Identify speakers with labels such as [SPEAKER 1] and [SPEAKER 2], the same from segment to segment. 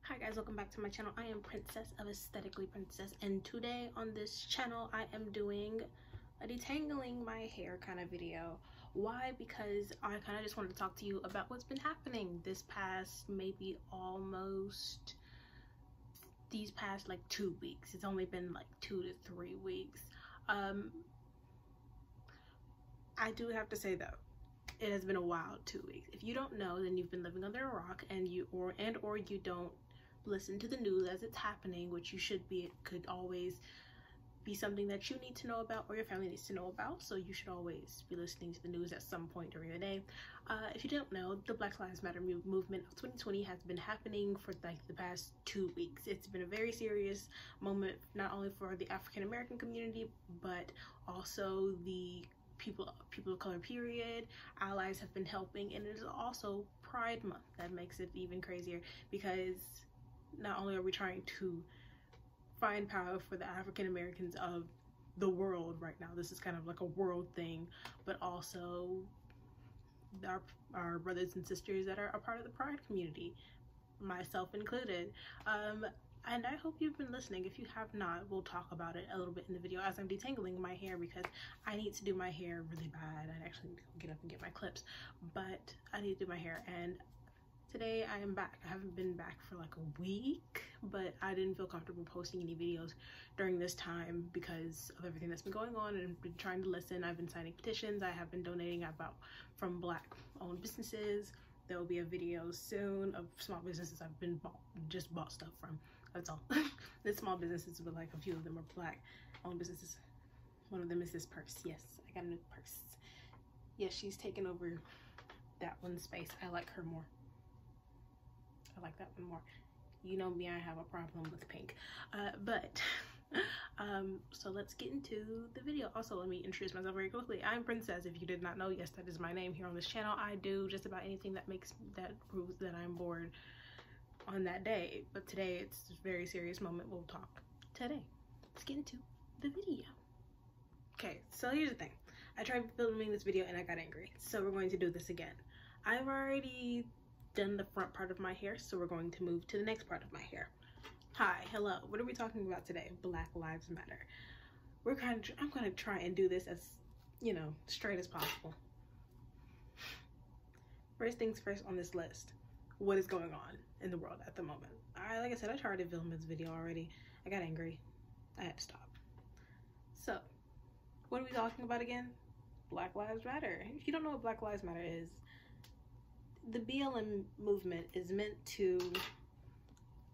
[SPEAKER 1] Hi guys, welcome back to my channel. I am Princess of Aesthetically Princess, and today on this channel I am doing a detangling my hair kind of video. Why? Because I kind of just wanted to talk to you about what's been happening this past these past like 2 weeks. It's only been like 2 to 3 weeks. I do have to say though, it has been a wild 2 weeks. If you don't know, then you've been living under a rock, and you don't listen to the news as it's happening, which you should be. It could always be something that you need to know about or your family needs to know about, so you should always be listening to the news at some point during the day. If you don't know, the Black Lives Matter movement of 2020 has been happening for like the past 2 weeks. It's been a very serious moment, not only for the African American community, but also the people of color, period. Allies have been helping, and it is also Pride Month. That makes it even crazier, because not only are we trying to find power for the African Americans of the world right now, this is kind of like a world thing, but also our brothers and sisters that are a part of the Pride community, myself included. And I hope you've been listening. If you have not, we'll talk about it a little bit in the video as I'm detangling my hair, because I need to do my hair really bad. I actually need to get up and get my clips, but I need to do my hair. And today I am back. I haven't been back for like a week, but I didn't feel comfortable posting any videos during this time because of everything that's been going on, and I've been trying to listen. I've been signing petitions. I have been donating from Black owned businesses. There will be a video soon of small businesses I've been just bought stuff from. That's all. The small businesses, but like a few of them are Black owned businesses. One of them is this purse. Yes, I got a new purse. Yes, she's taken over that one space. I like her more. I like that one more. You know me, I have a problem with pink. So let's get into the video. Also, let me introduce myself very quickly. I'm Princess. If you did not know, yes, that is my name here on this channel. I do just about anything that proves that I'm bored on that day. But today it's a very serious moment. We'll talk today. Let's get into the video. Okay, so here's the thing. I tried filming this video and I got angry. So we're going to do this again. I've already done the front part of my hair, so we're going to move to the next part of my hair. Hi, hello. What are we talking about today? Black Lives Matter. I'm gonna try and do this as, you know, straight as possible. First things first on this list. What is going on in the world at the moment? Like I said, I tried to film this video already. I got angry. I had to stop. So, what are we talking about again? Black Lives Matter. If you don't know what Black Lives Matter is, the BLM movement is meant to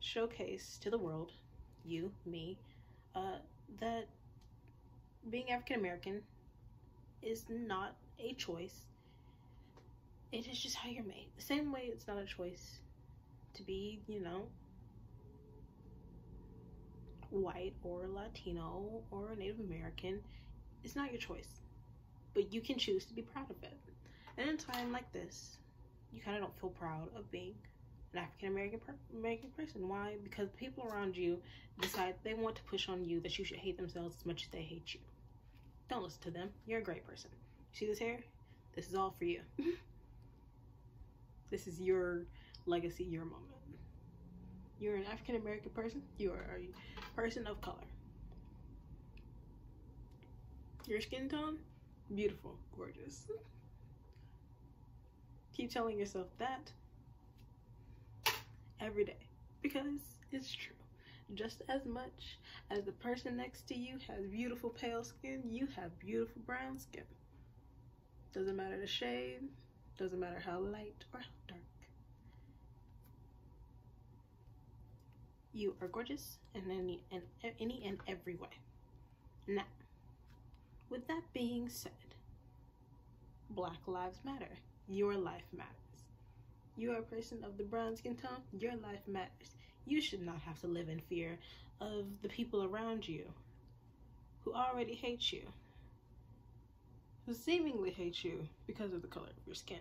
[SPEAKER 1] showcase to the world, you, me, that being African American is not a choice. It is just how you're made. The same way it's not a choice to be, you know, white or Latino or Native American. It's not your choice, but you can choose to be proud of it. And in a time like this, you kind of don't feel proud of being an African American person. Why? Because the people around you decide they want to push on you that you should hate themselves as much as they hate you. Don't listen to them. You're a great person. You see this hair? This is all for you. This is your legacy, your moment. You're an African American person. You are a person of color. Your skin tone? Beautiful, gorgeous. Keep telling yourself that every day, because it's true. Just as much as the person next to you has beautiful pale skin, you have beautiful brown skin. Doesn't matter the shade, doesn't matter how light or how dark. You are gorgeous in any and every way. Now, with that being said, Black Lives Matter. Your life matters. You are a person of the brown skin tone. Your life matters. You should not have to live in fear of the people around you who already hate you, who seemingly hate you because of the color of your skin.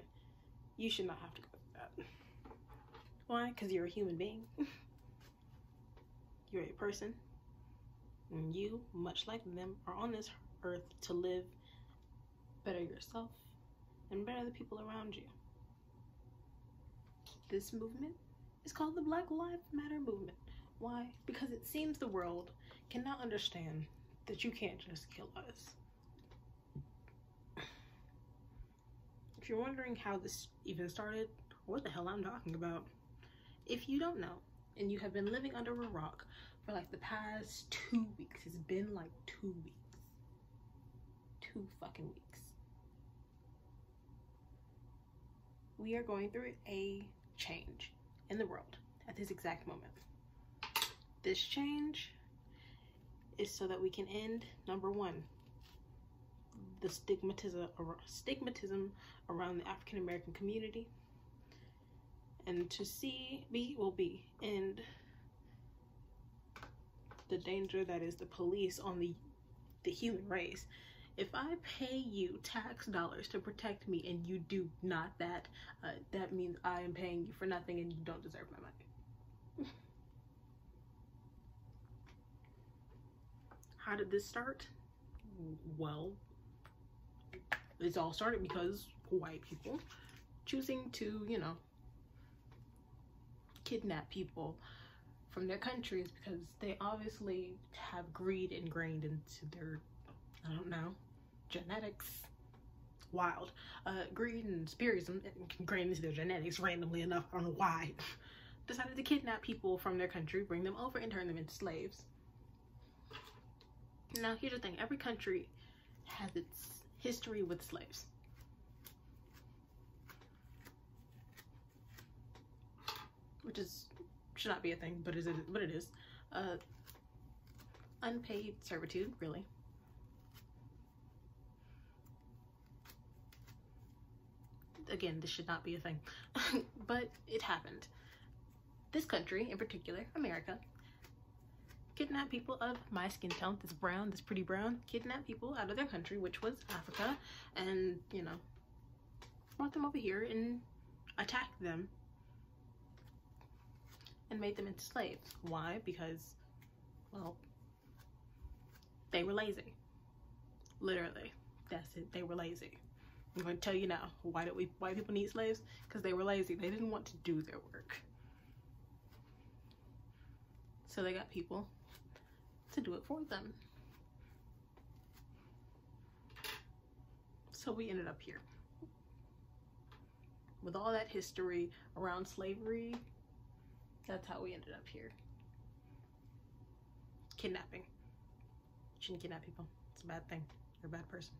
[SPEAKER 1] You should not have to go through that. Why? Because you're a human being. You're a person. And you, much like them, are on this earth to live better yourself and better the people around you. This movement It's called the Black Lives Matter movement. Why? Because it seems the world cannot understand that you can't just kill us. If you're wondering how this even started, what the hell I'm talking about, if you don't know, and you have been living under a rock for like the past 2 weeks, it's been like 2 weeks. 2 fucking weeks. We are going through a change in the world at this exact moment. This change is so that we can end, number one, the stigmatism around the African American community, and to end the danger that is the police on the human race. If I pay you tax dollars to protect me and you do not that, that means I am paying you for nothing and you don't deserve my money. How did this start? Well, it's all started because white people choosing to, you know, kidnap people from their countries because they obviously have greed ingrained into their, I don't know, genetics. Wild. Greed and spiritism ingrained into their genetics randomly enough, I don't know why. Decided to kidnap people from their country, bring them over and turn them into slaves. Now here's the thing, every country has its history with slaves. Which should not be a thing, but it is. Unpaid servitude, really. Again, this should not be a thing, but it happened. This country, in particular, America, kidnapped people of my skin tone, this pretty brown, kidnapped people out of their country, which was Africa, and, you know, brought them over here and attacked them and made them into slaves. Why? Because, well, they were lazy. Literally, that's it. They were lazy. I'm going to tell you now, why people need slaves? Because they were lazy. They didn't want to do their work. So they got people to do it for them. So we ended up here. With all that history around slavery, that's how we ended up here. Kidnapping. You shouldn't kidnap people. It's a bad thing. You're a bad person.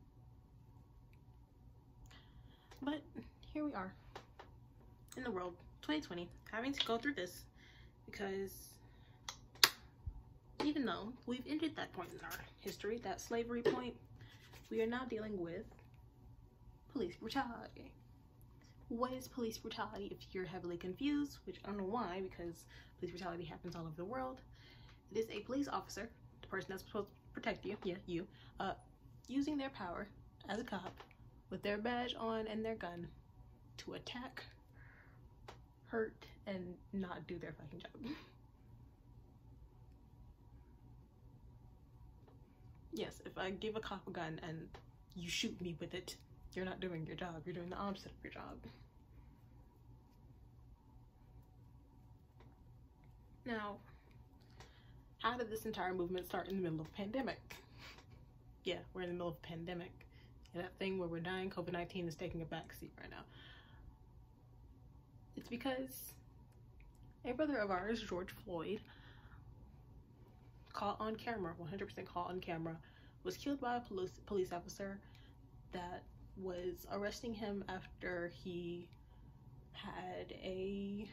[SPEAKER 1] But here we are in the world, 2020, having to go through this because even though we've ended that point in our history, that slavery point, we are now dealing with police brutality. What is police brutality? If you're heavily confused, which I don't know why, because police brutality happens all over the world, it is a police officer, the person that's supposed to protect you, yeah, you, using their power as a cop with their badge on and their gun to attack, hurt, and not do their fucking job. Yes, if I give a cop a gun and you shoot me with it, you're not doing your job. You're doing the opposite of your job. Now, how did this entire movement start in the middle of a pandemic? Yeah, we're in the middle of a pandemic. And that thing where we're dying, COVID-19 is taking a backseat right now. It's because a brother of ours, George Floyd, caught on camera, 100% caught on camera, was killed by a police officer that was arresting him after he had a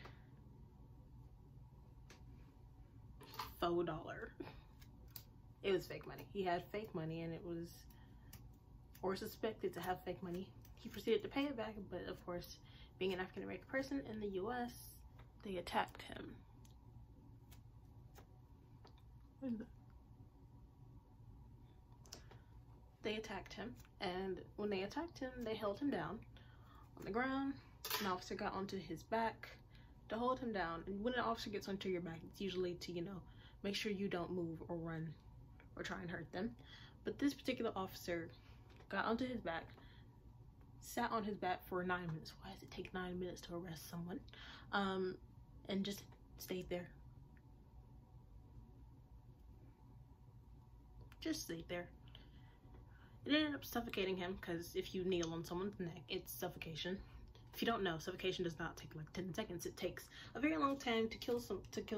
[SPEAKER 1] faux dollar. It was fake money. He had fake money and it was, or suspected to have fake money. He proceeded to pay it back, but of course, being an African American person in the US, they attacked him. What is that? They attacked him, and when they attacked him, they held him down on the ground. An officer got onto his back to hold him down, and when an officer gets onto your back, it's usually to, you know, make sure you don't move or run or try and hurt them. But this particular officer got onto his back, sat on his back for 9 minutes. Why does it take 9 minutes to arrest someone? and just stayed there. Just stayed there. It ended up suffocating him, because if you kneel on someone's neck, it's suffocation. If you don't know, suffocation does not take like 10 seconds. It takes a very long time to kill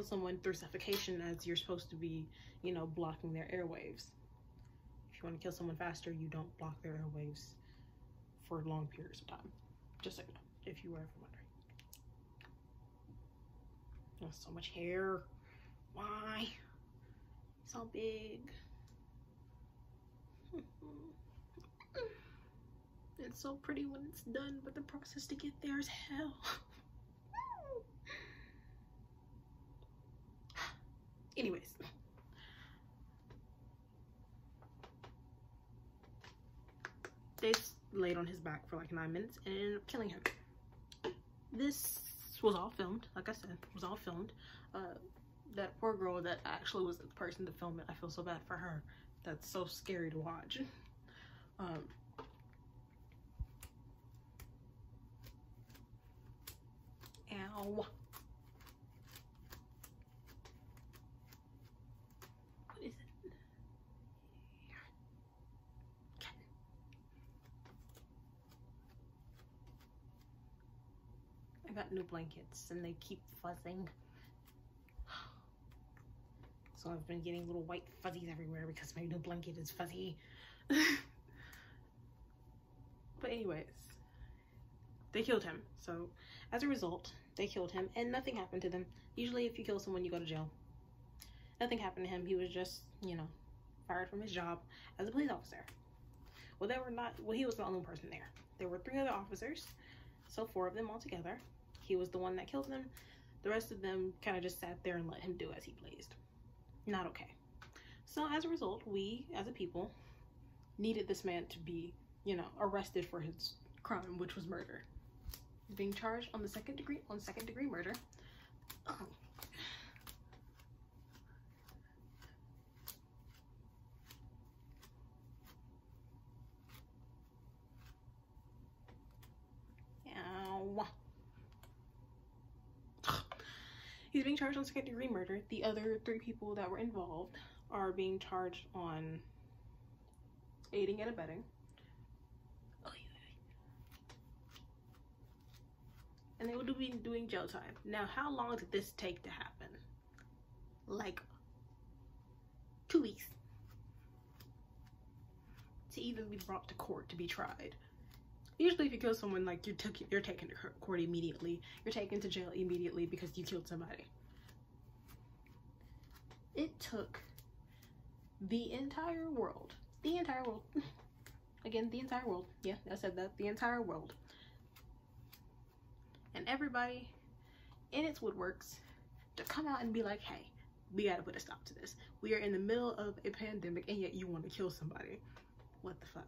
[SPEAKER 1] someone through suffocation, as you're supposed to be, you know, blocking their airwaves. If you want to kill someone faster, you don't block their airwaves for long periods of time. Just so you know, if you were ever wondering. There's so much hair. Why? So big. It's so pretty when it's done, but the process to get there is hell. Anyways. They laid on his back for like 9 minutes and ended up killing him. This was all filmed, like I said, it was all filmed. That poor girl that actually was the person to film it, I feel so bad for her. That's so scary to watch. Ow. What is it? I got new blankets and they keep fuzzing. So I've been getting little white fuzzies everywhere because my new blanket is fuzzy. But anyways, they killed him. So as a result, they killed him and nothing happened to them. Usually if you kill someone, you go to jail. Nothing happened to him. He was just, you know, fired from his job as a police officer. Well, he was the only person there. There were 3 other officers, so 4 of them altogether. He was the one that killed them. The rest of them kind of just sat there and let him do as he pleased. Not okay. So as a result, we as a people needed this man to be, you know, arrested for his crime, which was murder. He's being charged on second degree murder. Oh. Ow. He's being charged on second-degree murder. The other 3 people that were involved are being charged on aiding and abetting. And they will be doing jail time. Now, how long did this take to happen? Like 2 weeks. To even be brought to court to be tried. Usually if you kill someone, like, you're taken to court immediately. You're taken to jail immediately because you killed somebody. It took the entire world. Again, the entire world. Yeah, I said that. The entire world. And everybody in its woodworks to come out and be like, hey, we gotta put a stop to this. We are in the middle of a pandemic and yet you want to kill somebody. What the fuck?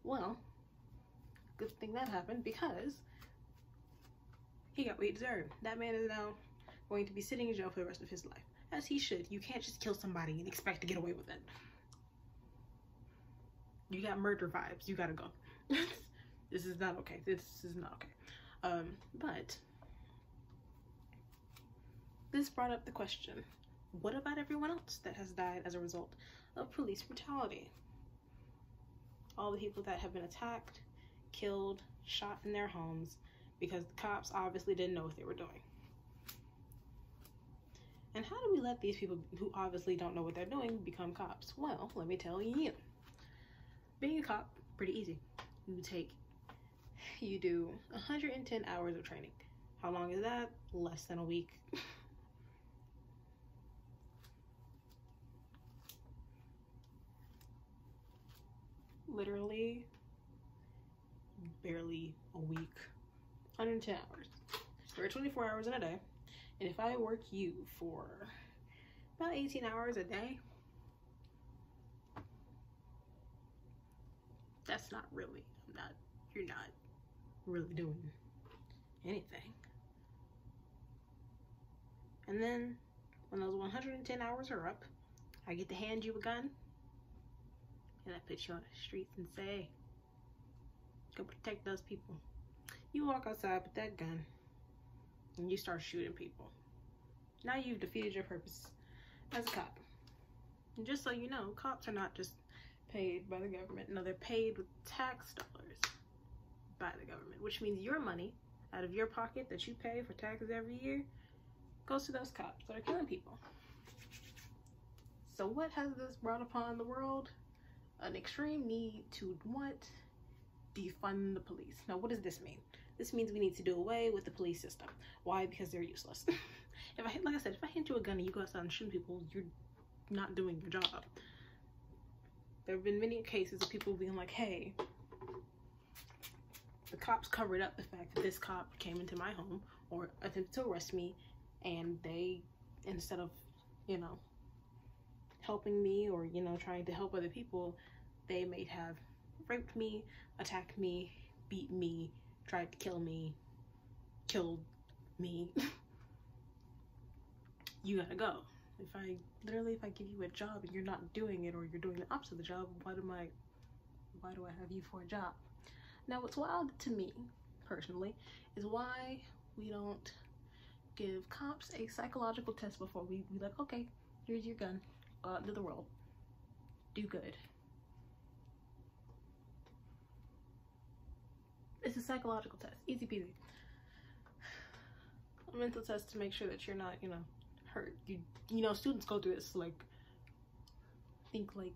[SPEAKER 1] Well, good thing that happened because he got what he deserved. That man is now going to be sitting in jail for the rest of his life. As he should. You can't just kill somebody and expect to get away with it. You got murder vibes. You gotta go. This is not okay. This is not okay. But this brought up the question, what about everyone else that has died as a result of police brutality? All the people that have been attacked, killed, shot in their homes because the cops obviously didn't know what they were doing. And how do we let these people who obviously don't know what they're doing become cops? Well, let me tell you. Being a cop, pretty easy. You do 110 hours of training. How long is that? Less than a week. Literally, barely a week. 110 hours. There are 24 hours in a day. And if I work you for about 18 hours a day, that's not really, you're not really doing anything. And then when those 110 hours are up, I get to hand you a gun and I put you on the streets and say, go protect those people. You walk outside with that gun and you start shooting people. Now you've defeated your purpose as a cop. And just so you know, cops are not just paid by the government. No, they're paid with tax dollars by the government, which means your money out of your pocket that you pay for taxes every year goes to those cops that are killing people. So what has this brought upon the world? An extreme need to what? Defund the police. Now, what does this mean? This means we need to do away with the police system. Why? Because they're useless. Like I said, if I hand you a gun and you go outside and shoot people, you're not doing your job. There have been many cases of people being like, hey, the cops covered up the fact that this cop came into my home or attempted to arrest me, and they, instead of, you know, helping me or, you know, trying to help other people, they may have raped me, attacked me, beat me, tried to kill me, killed me. You gotta go. If I give you a job and you're not doing it, or you're doing the opposite of the job, why do I have you for a job? Now, what's wild to me personally is why we don't give cops a psychological test before we be like, okay, here's your gun, go out into the world, do good. It's a psychological test, easy peasy. A mental test to make sure that you're not, you know, hurt. You know, students go through this, like, I think like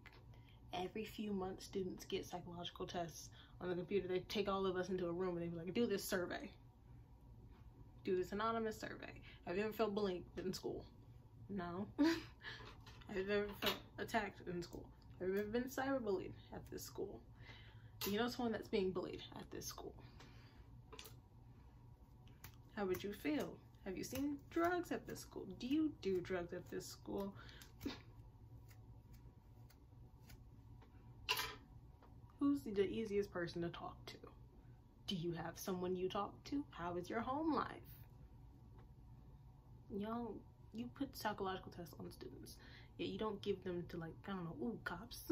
[SPEAKER 1] every few months students get psychological tests on the computer. They take all of us into a room and they be like, do this survey, do this anonymous survey. Have you ever felt bullied in school? No. Have you ever felt attacked in school? Have you ever been cyberbullied at this school? You know someone that's being bullied at this school. How would you feel? Have you seen drugs at this school? Do you do drugs at this school? Who's the easiest person to talk to? Do you have someone you talk to? How is your home life? Y'all, you put psychological tests on students, yet you don't give them to, like, I don't know, ooh, cops.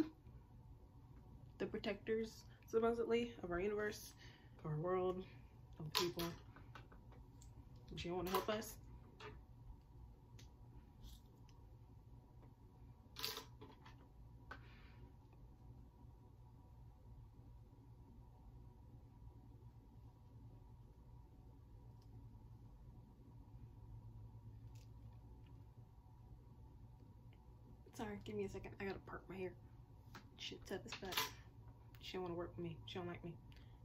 [SPEAKER 1] The protectors, supposedly, of our universe, of our world, of people. But you don't want to help us? Sorry, give me a second. I gotta part my hair. Shit, set this back. She don't want to work with me. She don't like me.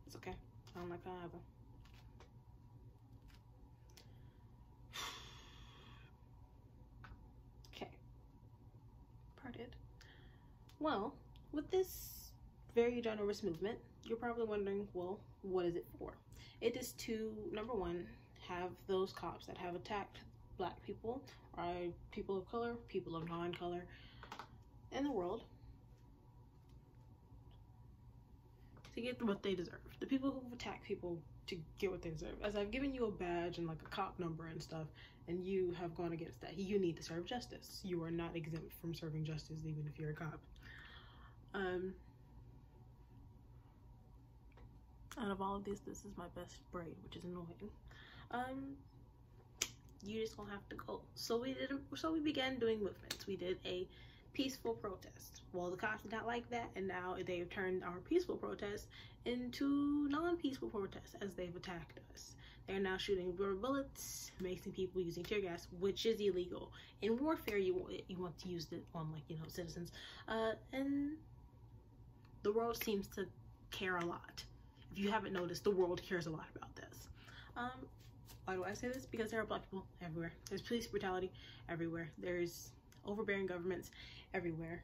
[SPEAKER 1] It's okay. I don't like her either. Okay. Parted. Well, with this very ginormous movement, you're probably wondering, well, what is it for? It is to, number one, have those cops that have attacked Black people, or people of color, people of non-color in the world, to get what they deserve. The people who attack people to get what they deserve. As I've given you a badge and like a cop number and stuff, and you have gone against that, you need to serve justice. You are not exempt from serving justice, even if you're a cop. Out of all of this is my best braid, which is annoying. You just gonna have to go. So we began doing movements. We did a peaceful protest. Well, the cops did not like that, and now they've turned our peaceful protest into non-peaceful protests as they've attacked us. They're now shooting rubber bullets, making people, using tear gas, which is illegal. In warfare, you want to use it on, like, you know, citizens. And the world seems to care a lot. If you haven't noticed, the world cares a lot about this. Why do I say this? Because there are Black people everywhere. There's police brutality everywhere. There's overbearing governments everywhere.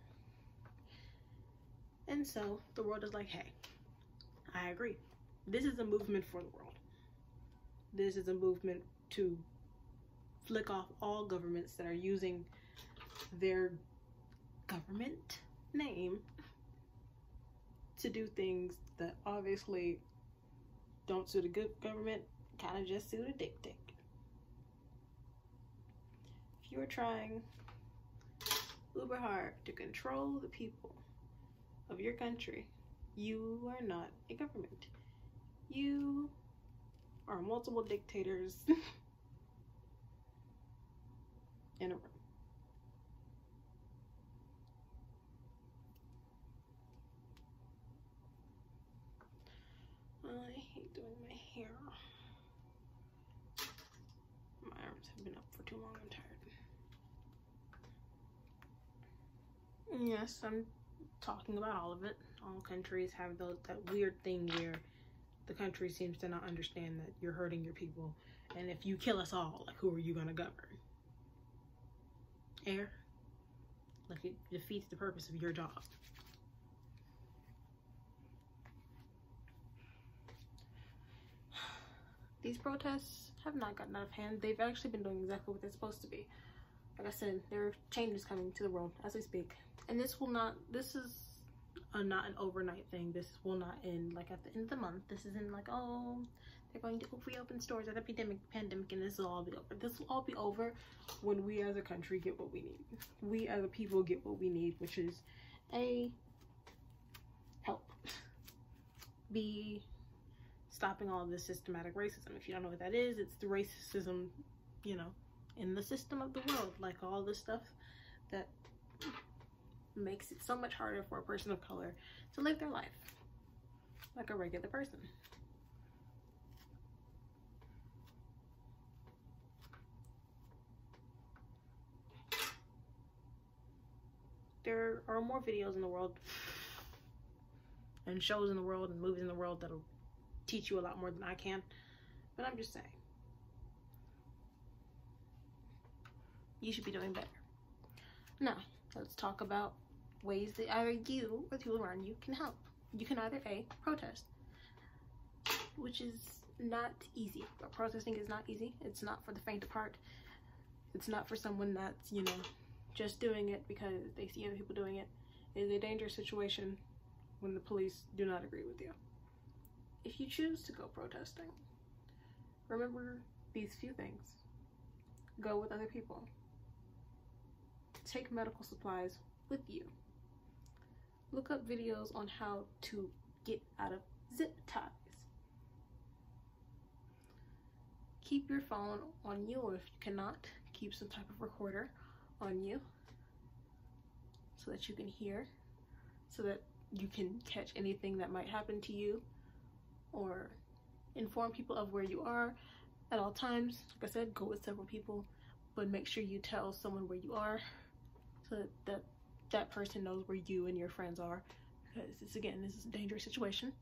[SPEAKER 1] And so the world is like, hey, I agree. This is a movement for the world. This is a movement to flick off all governments that are using their government name to do things that obviously don't suit a good government, kind of just suit a dictator. If you're trying uber hard to control the people of your country, you are not a government. You are multiple dictators in a room. I hate doing my hair. My arms have been up for too long. I'm tired. Yes, I'm talking about all of it. All countries have that weird thing where the country seems to not understand that you're hurting your people, and if you kill us all, like, who are you gonna govern? Air? Like, it defeats the purpose of your job. These protests have not gotten out of hand. They've actually been doing exactly what they're supposed to be. Like I said, there are changes coming to the world as we speak, and this is not an overnight thing. This will not end like at the end of the month. This isn't like, oh, they're going to reopen stores at the pandemic and this will all be over. This will all be over when we as a country get what we need. We as a people get what we need, which is A, help. B, stopping all of this systematic racism. If you don't know what that is, it's the racism, you know, in the system of the world. Like all this stuff that makes it so much harder for a person of color to live their life like a regular person. There are more videos in the world and shows in the world and movies in the world that'll teach you a lot more than I can, but I'm just saying, you should be doing better. Now, let's talk about ways that either you or the people around you can help. You can either A, protest, which is not easy. But protesting is not easy. It's not for the faint of heart. It's not for someone that's, you know, just doing it because they see other people doing it. It is a dangerous situation when the police do not agree with you. If you choose to go protesting, remember these few things. Go with other people. Take medical supplies with you. Look up videos on how to get out of zip ties. Keep your phone on you, or if you cannot, keep some type of recorder on you so that you can hear, so that you can catch anything that might happen to you, or inform people of where you are at all times. Like I said, go with several people, but make sure you tell someone where you are so that that person knows where you and your friends are, because this is a dangerous situation.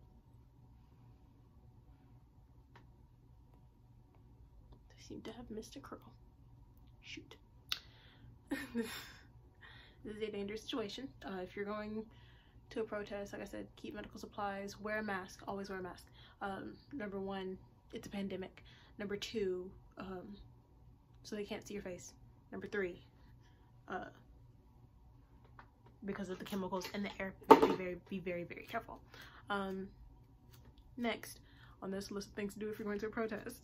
[SPEAKER 1] They seem to have missed a curl. Shoot. This is a dangerous situation. If you're going to a protest, like I said, keep medical supplies, wear a mask, always wear a mask. Number one, it's a pandemic. Number two, so they can't see your face. Number three, because of the chemicals in the air, be very careful. Next on this list of things to do if you're going to a protest,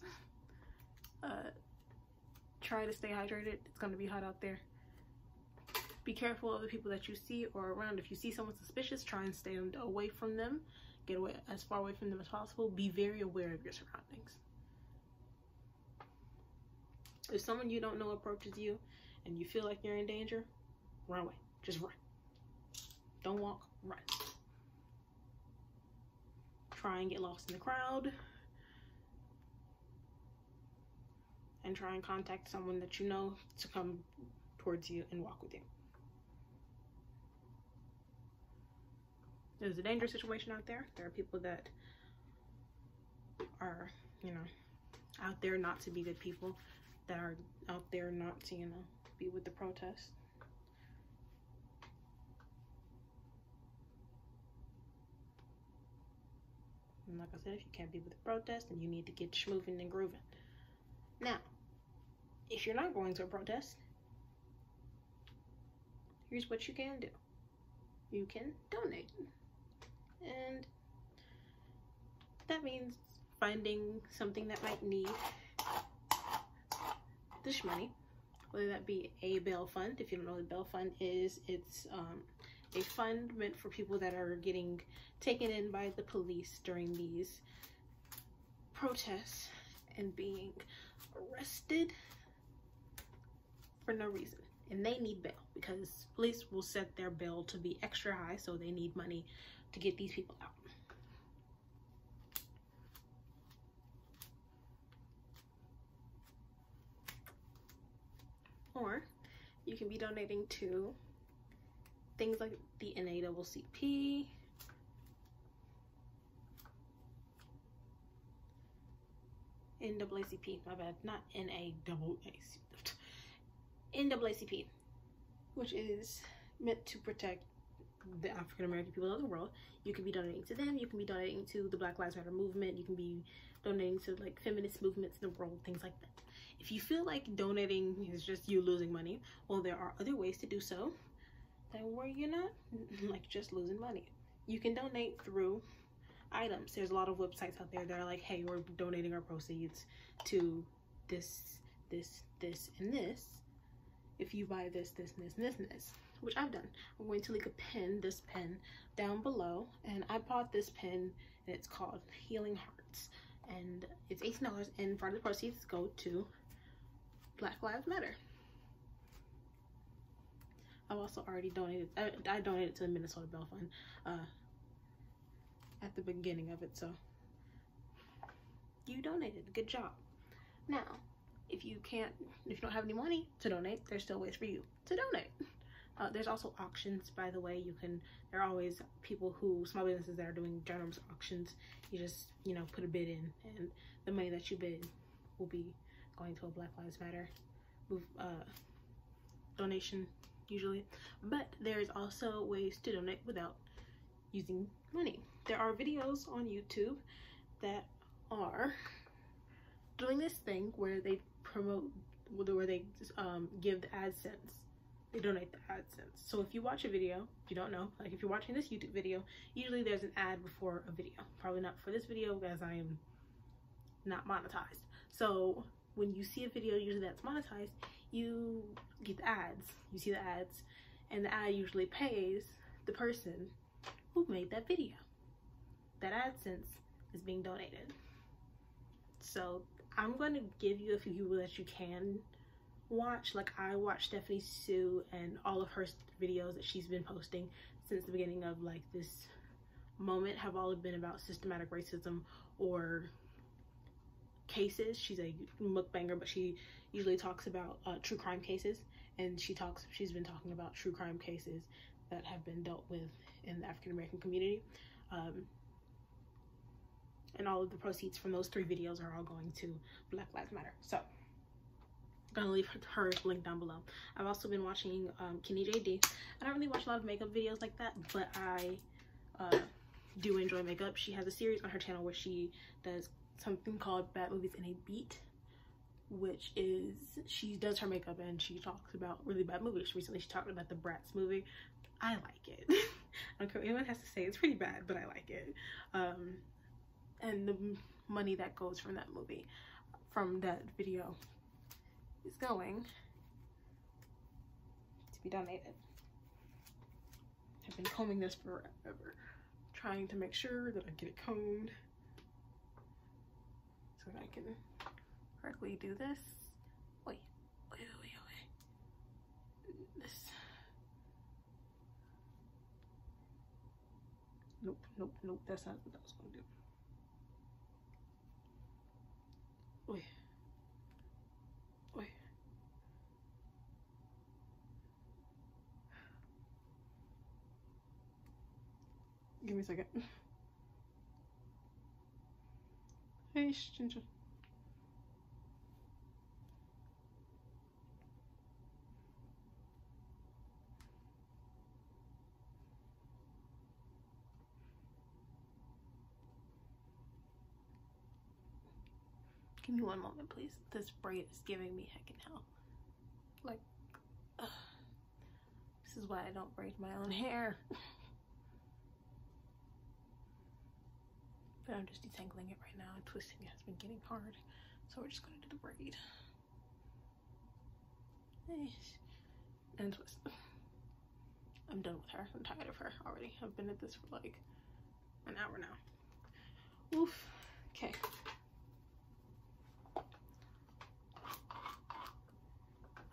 [SPEAKER 1] try to stay hydrated. It's going to be hot out there. Be careful of the people that you see or around. If you see someone suspicious, try and stay away from them. Get away as far away from them as possible. Be very aware of your surroundings. If someone you don't know approaches you and you feel like you're in danger, run away. Just run. Don't walk, run. Try and get lost in the crowd. And try and contact someone that you know to come towards you and walk with you. There's a dangerous situation out there. There are people that are, you know, out there not to be good people, that are out there not to, you know, be with the protest. And like I said, if you can't be with the protest, then you need to get schmoving and grooving. Now, if you're not going to a protest, here's what you can do. You can donate. And that means finding something that might need this money, whether that be a bail fund. If you don't know what a bail fund is, it's a fund meant for people that are getting taken in by the police during these protests and being arrested for no reason, and they need bail because police will set their bail to be extra high, so they need money to get these people out. Or you can be donating to things like the NAACP, NAACP, my bad, not NAACP, which is meant to protect the African American people of the world. You can be donating to them. You can be donating to the Black Lives Matter movement. You can be donating to like feminist movements in the world, things like that. If you feel like donating is just you losing money, well, there are other ways to do so that where you're not like just losing money. You can donate through items. There's a lot of websites out there that are like, hey, we're donating our proceeds to this, and this. If you buy this, and this, which I've done. I'm going to link this pen down below, and I bought this pen, and it's called Healing Hearts, and it's $18, and part of the proceeds go to Black Lives Matter. I've also already donated, I donated to the Minnesota Bail Fund at the beginning of it, so you donated, good job. Now, if you don't have any money to donate, there's still ways for you to donate. There's also auctions, by the way. There are always small businesses that are doing generous auctions. You just, put a bid in, and the money that you bid will be going to a Black Lives Matter donation, usually. But there's also ways to donate without using money. There are videos on YouTube that are doing this thing where they give the AdSense. They donate the AdSense. So if you watch a video, if you don't know, like if you're watching this YouTube video, usually there's an ad before a video. Probably not for this video as I am not monetized. So when you see a video usually that's monetized, you get the ads. You see the ads, and the ad usually pays the person who made that video. That AdSense is being donated. So I'm going to give you a few people that you can watch. Like I watch Stephanie Sue, and all of her videos that she's been posting since the beginning of like this moment have all been about systematic racism or cases. She's a mukbanger, but she usually talks about true crime cases, and she's been talking about true crime cases that have been dealt with in the African American community. And all of the proceeds from those 3 videos are all going to Black Lives Matter. So I'm gonna leave her link down below. I've also been watching Kenny JD. I don't really watch a lot of makeup videos like that, but I do enjoy makeup. She has a series on her channel where she does something called Bad Movies in a Beat, which is she does her makeup and she talks about really bad movies. Recently she talked about the Bratz movie. I like it. I don't care what anyone has to say, it's pretty bad, but I like it. And the money that goes from that movie, from that video, is going to be donated. I've been combing this forever, trying to make sure that I get it combed so that I can correctly do this. Wait. This. Nope, that's not what I was gonna do. Wait. Give me a second. Hey, Ginger. Give me one moment, please. This braid is giving me heckin' hell. Like, this is why I don't braid my own hair. But I'm just detangling it right now, and twisting it has been getting hard. So we're just gonna do the braid. And twist. I'm done with her. I'm tired of her already. I've been at this for like an hour now. Oof. Okay.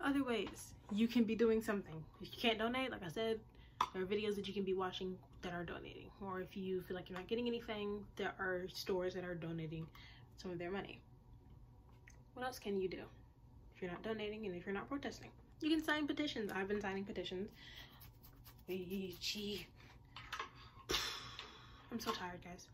[SPEAKER 1] other ways you can be doing something. If you can't donate, like I said, there are videos that you can be watching that are donating. Or if you feel like you're not getting anything, there are stores that are donating some of their money. What else can you do if you're not donating and if you're not protesting? You can sign petitions. I've been signing petitions. Gee. I'm so tired, guys.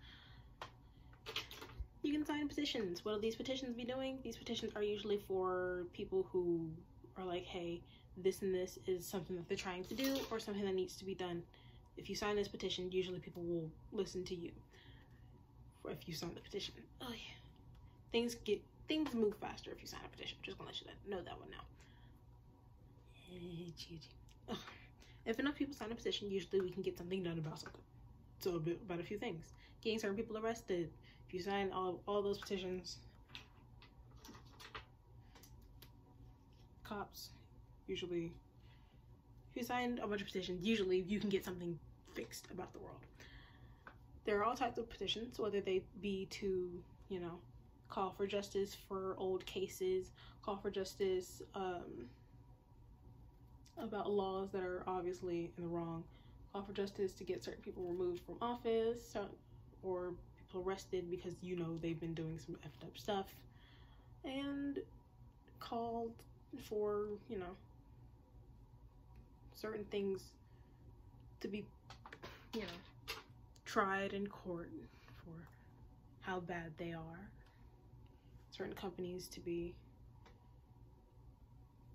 [SPEAKER 1] You can sign petitions. What will these petitions be doing? These petitions are usually for people who are like, hey, this and this is something that they're trying to do or something that needs to be done. If you sign this petition, usually people will listen to you. Or if you sign the petition. Oh yeah. Things move faster if you sign a petition. Just gonna let you know that one now. Ugh. If enough people sign a petition, usually we can get something done about something. So about a few things. Getting certain people arrested. If you sign all those petitions, cops usually, if you sign a bunch of petitions, usually you can get something fixed about the world. There are all types of petitions, whether they be to, you know, call for justice for old cases, call for justice about laws that are obviously in the wrong, call for justice to get certain people removed from office, or people arrested because, you know, they've been doing some effed up stuff, and called for, you know, certain things to be, you know, tried in court for how bad they are, certain companies to be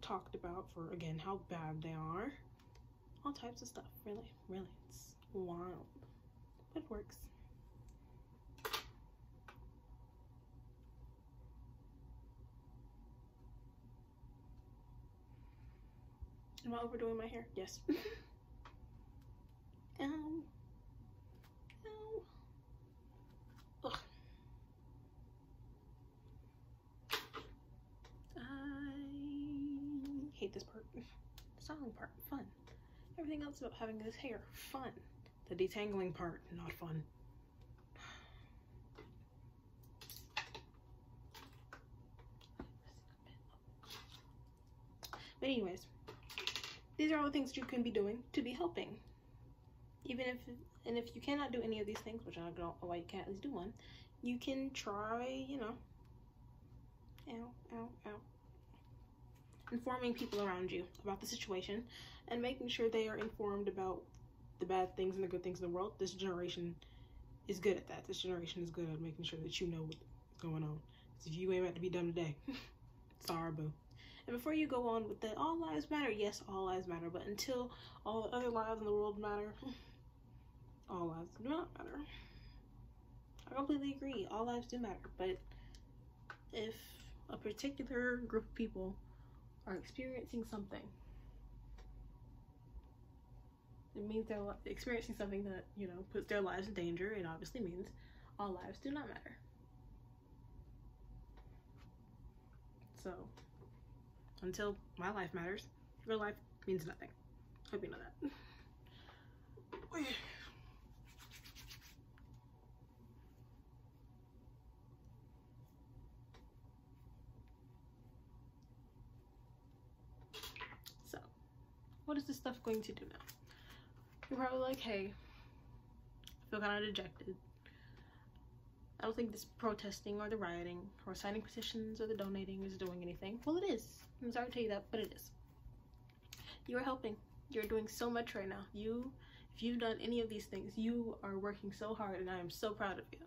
[SPEAKER 1] talked about for, again, how bad they are, all types of stuff. Really, it's wild, but it works. Am I overdoing my hair? Yes. Ow. Ow. Ugh. I hate this part. The styling part, fun. Everything else about having this hair, fun. The detangling part, not fun. But anyways, these are all the things you can be doing to be helping. Even if you cannot do any of these things, which I don't know why you can't at least do one, you can try, you know, informing people around you about the situation and making sure they are informed about the bad things and the good things in the world. This generation is good at that. This generation is good at making sure that you know what's going on. So if you ain't about to be dumb today, sorry, boo. And before you go on with that, all lives matter. Yes, all lives matter. But until all the other lives in the world matter, all lives do not matter. I completely agree. All lives do matter. But if a particular group of people are experiencing something, it means they're experiencing something that, you know, puts their lives in danger. It obviously means all lives do not matter. So, until my life matters, your life means nothing. Hope you know that. So, what is this stuff going to do now? You're probably like, hey, I feel kind of dejected. I don't think this protesting or the rioting or signing petitions or the donating is doing anything. Well, it is. I'm sorry to tell you that, but it is. You are helping. You're doing so much right now. If you've done any of these things, you are working so hard, and I am so proud of you.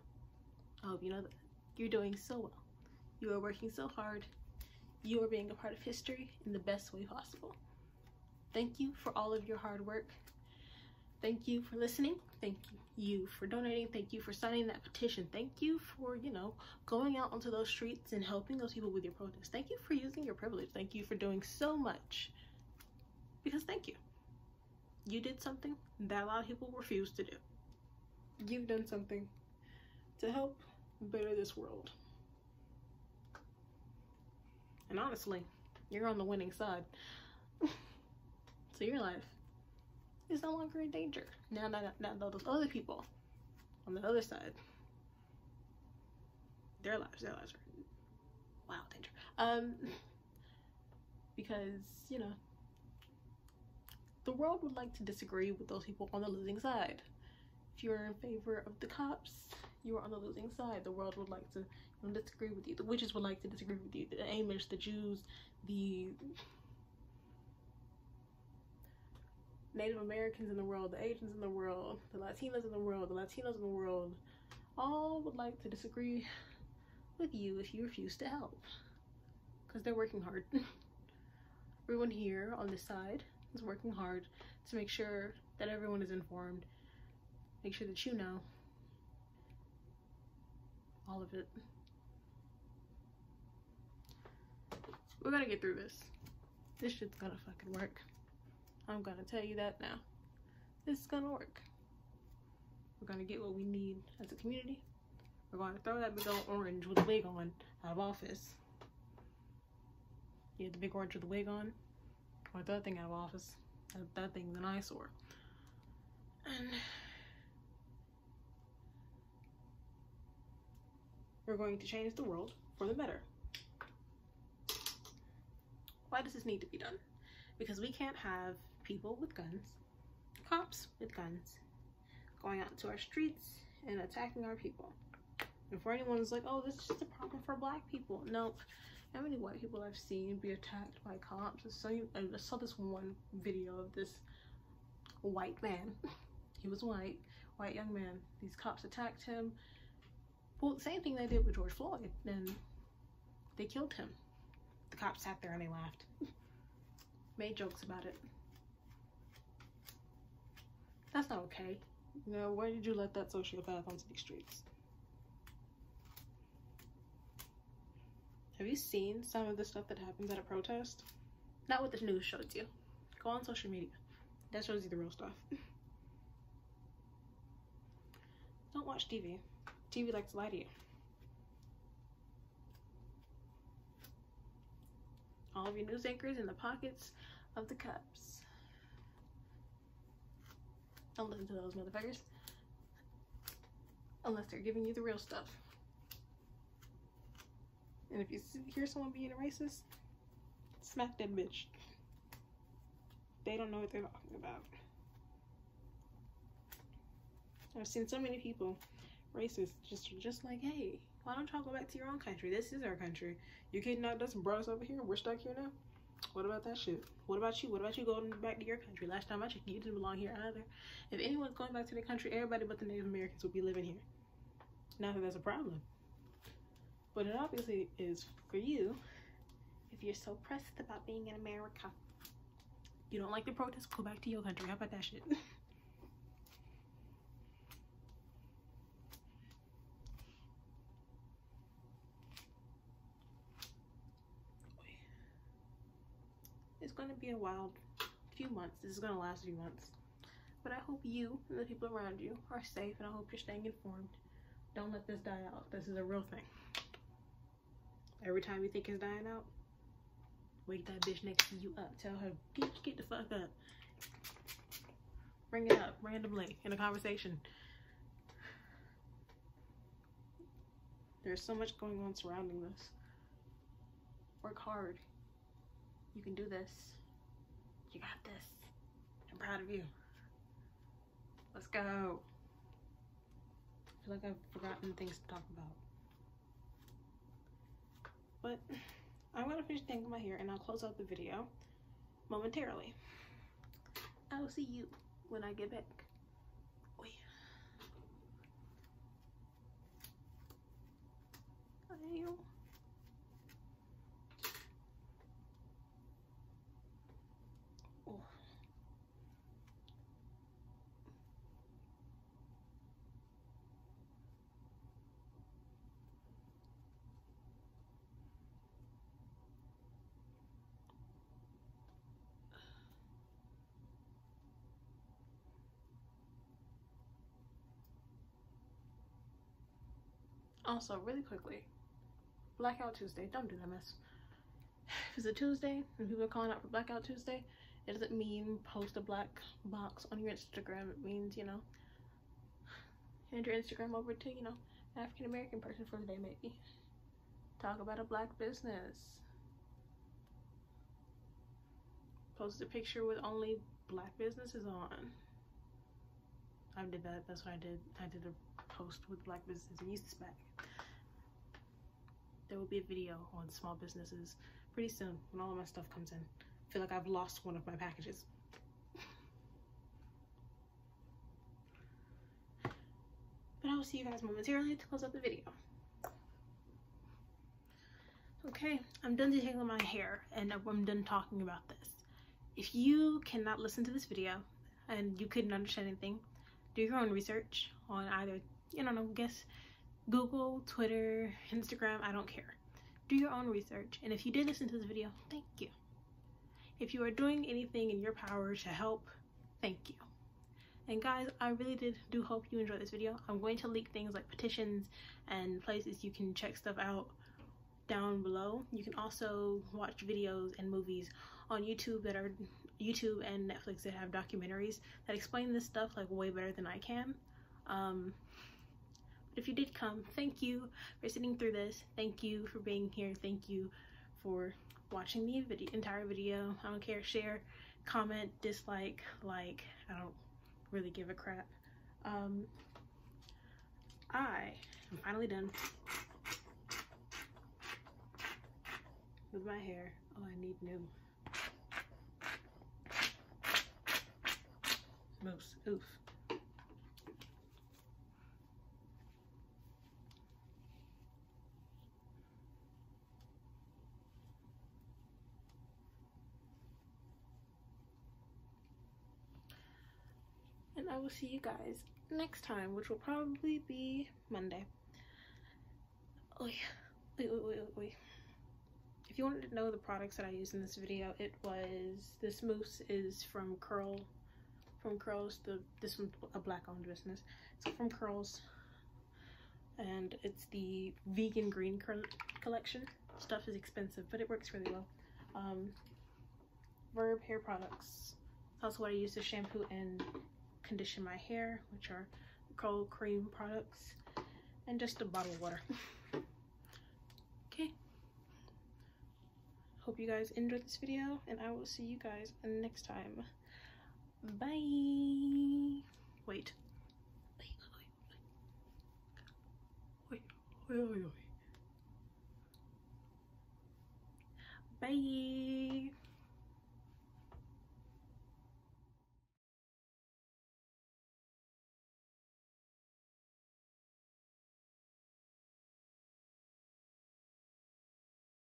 [SPEAKER 1] I hope you know that. You're doing so well. You are working so hard. You are being a part of history in the best way possible. Thank you for all of your hard work. Thank you for listening. Thank you for donating. Thank you for signing that petition. Thank you for, you know, going out onto those streets and helping those people with your protest. Thank you for using your privilege. Thank you for doing so much. Because thank you. You did something that a lot of people refuse to do. You've done something to help better this world. And honestly, you're on the winning side. So your life is no longer in danger. Now those other people on the other side, their lives are in wild danger. because, you know, the world would like to disagree with those people on the losing side. If you're in favor of the cops, you are on the losing side. The world would like to, you know, disagree with you. The witches would like to disagree with you. The Amish, the Jews, the Native Americans in the world, the Asians in the world, the Latinas in the world, the Latinos in the world, all would like to disagree with you if you refuse to help. Because they're working hard. Everyone here on this side is working hard to make sure that everyone is informed. Make sure that you know all of it. We're gonna get through this. This shit's gonna fucking work. I'm gonna tell you that now. This is gonna work. We're gonna get what we need as a community. We're gonna throw that big old orange with a wig on out of office. Yeah, the big orange with the wig on. Or throw that thing out of office. That thing's an eyesore. And we're going to change the world for the better. Why does this need to be done? Because we can't have people with guns, cops with guns, going out into our streets and attacking our people. And for anyone who's like, oh, this is just a problem for black people. No. How many white people I've seen be attacked by cops? So I saw this one video of this white man. He was white young man. These cops attacked him. Well, the same thing they did with George Floyd. Then they killed him. The cops sat there and they laughed. Made jokes about it. That's not okay. You know, why did you let that sociopath onto the streets? Have you seen some of the stuff that happens at a protest? Not what the news shows you. Go on social media. That shows you the real stuff. Don't watch TV. TV likes to lie to you. All of your news anchors in the pockets of the cops. Don't listen to those motherfuckers. Unless they're giving you the real stuff. And if you hear someone being a racist, smack that bitch. They don't know what they're talking about. I've seen so many people, racist, just like, hey, why don't y'all go back to your own country? This is our country. You kidnapped us and brought us over here. We're stuck here now. What about that shit? What about you? What about you going back to your country? Last time I checked, you didn't belong here either. If anyone's going back to their country, everybody but the Native Americans would be living here. Not that that's a problem. But it obviously is for you if you're so pressed about being in America. You don't like the protests, go back to your country. How about that shit? It's going to be a wild few months. This is going to last a few months. But I hope you and the people around you are safe, and I hope you're staying informed. Don't let this die out. This is a real thing. Every time you think it's dying out, wake that bitch next to you up. Tell her, get the fuck up. Bring it up randomly in a conversation. There's so much going on surrounding this. Work hard. You can do this. You got this. I'm proud of you. Let's go. I feel like I've forgotten things to talk about. But I'm gonna finish tangling my hair and I'll close out the video momentarily. I will see you when I get back. Oi. Ayo. Oh. Also, really quickly, Blackout Tuesday, don't do that mess. If it's a Tuesday and people are calling out for Blackout Tuesday, it doesn't mean post a black box on your Instagram. It means, you know, hand your Instagram over to, you know, African American person for the day maybe. Talk about a black business. posted a picture with only black businesses on. I did that. That's what I did. I did a post with black businesses and used this bag. There will be a video on small businesses pretty soon when all of my stuff comes in. I feel like I've lost one of my packages. But I will see you guys momentarily to close up the video. Okay, I'm done detangling my hair and I'm done talking about this. If you cannot listen to this video and you couldn't understand anything, do your own research on either, I don't know, guess Google, Twitter, Instagram, I don't care. Do your own research. And if you did listen to this video, thank you. If you are doing anything in your power to help, thank you. And guys, I really do hope you enjoyed this video. I'm going to link things like petitions and places you can check stuff out down below. You can also watch videos and movies on YouTube that are and Netflix that have documentaries that explain this stuff like way better than I can. If you did come, thank you for sitting through this. Thank you for being here. Thank you for watching the entire video. I don't care. Share, comment, dislike, like. I don't really give a crap. I am finally done with my hair. Oh, I need new mousse. Oof. And I will see you guys next time, which will probably be Monday. Oh yeah. Wait. If you wanted to know the products that I used in this video, this mousse is from Curls. This one's a black-owned business. It's from Curls, and it's the vegan green collection. Stuff is expensive, but it works really well. Verb hair products. That's what I use to shampoo and condition my hair, which are cold cream products, and just a bottle of water. Okay. Hope you guys enjoyed this video, and I will see you guys next time. Bye. Wait. Bye.